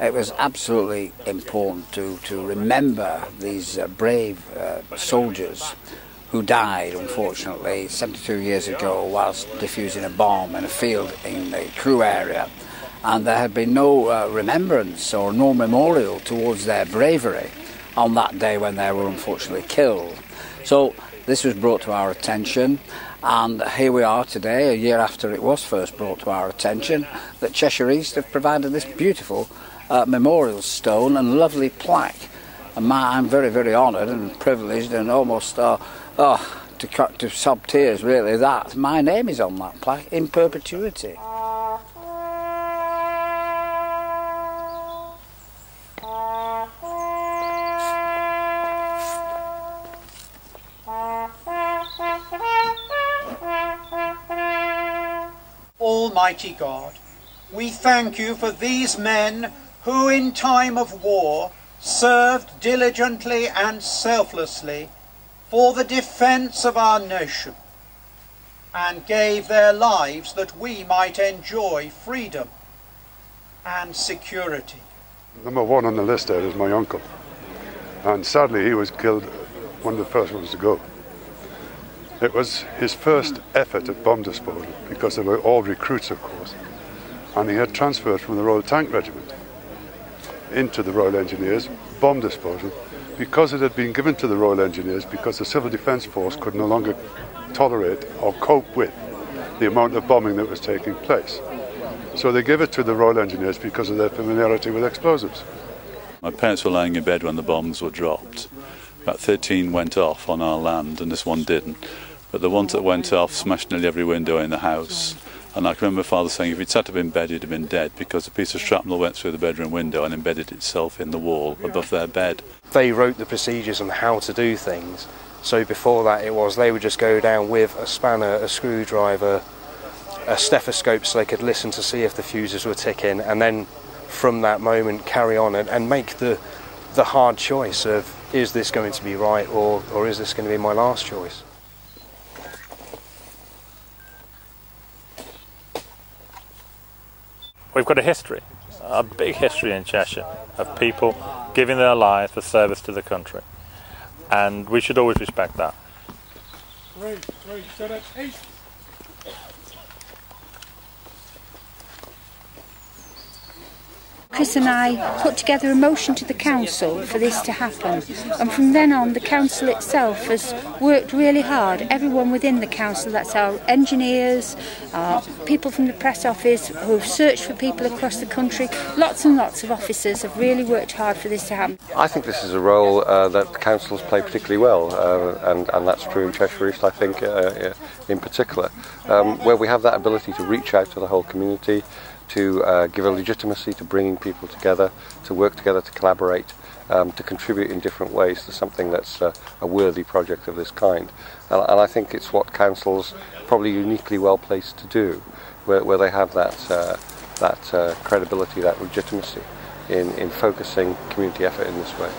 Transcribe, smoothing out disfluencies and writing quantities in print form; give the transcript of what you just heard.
It was absolutely important to remember these brave soldiers who died, unfortunately, 72 years ago whilst defusing a bomb in a field in the Crewe area. And there had been no remembrance or no memorial towards their bravery on that day when they were unfortunately killed. So this was brought to our attention, and here we are today, a year after it was first brought to our attention, that Cheshire East have provided this beautiful memorial stone and lovely plaque. And I'm very, very honoured and privileged and almost to sob tears really that my name is on that plaque in perpetuity. Almighty God, we thank you for these men who in time of war served diligently and selflessly for the defence of our nation and gave their lives that we might enjoy freedom and security. Number one on the list there is my uncle, and sadly he was killed one of the first ones to go. It was his first effort at bomb disposal, because they were all recruits, of course, and he had transferred from the Royal Tank Regiment into the Royal Engineers, bomb disposal, because it had been given to the Royal Engineers because the Civil Defence Force could no longer tolerate or cope with the amount of bombing that was taking place. So they gave it to the Royal Engineers because of their familiarity with explosives. My parents were lying in bed when the bombs were dropped. About 13 went off on our land and this one didn't. But the ones that went off smashed nearly every window in the house. And I can remember Father saying if he'd sat up in bed he'd have been dead, because a piece of shrapnel went through the bedroom window and embedded itself in the wall above their bed. They wrote the procedures on how to do things. So before that they would just go down with a spanner, a screwdriver, a stethoscope so they could listen to see if the fuses were ticking, and then from that moment carry on and make the hard choice of, is this going to be right or is this going to be my last choice? We've got a history, a big history in Cheshire, of people giving their lives for service to the country, and we should always respect that. Right, so that's 8. Chris and I put together a motion to the council for this to happen, and from then on the council itself has worked really hard. Everyone within the council, that's our engineers, people from the press office who've searched for people across the country, lots and lots of officers have really worked hard for this to happen. I think this is a role that councils play particularly well, and that's true in Cheshire East, I think, in particular, where we have that ability to reach out to the whole community, to give a legitimacy to bringing people together, to work together, to collaborate, to contribute in different ways to something that's a worthy project of this kind. And I think it's what councils probably uniquely well placed to do, where they have that credibility, that legitimacy in focusing community effort in this way.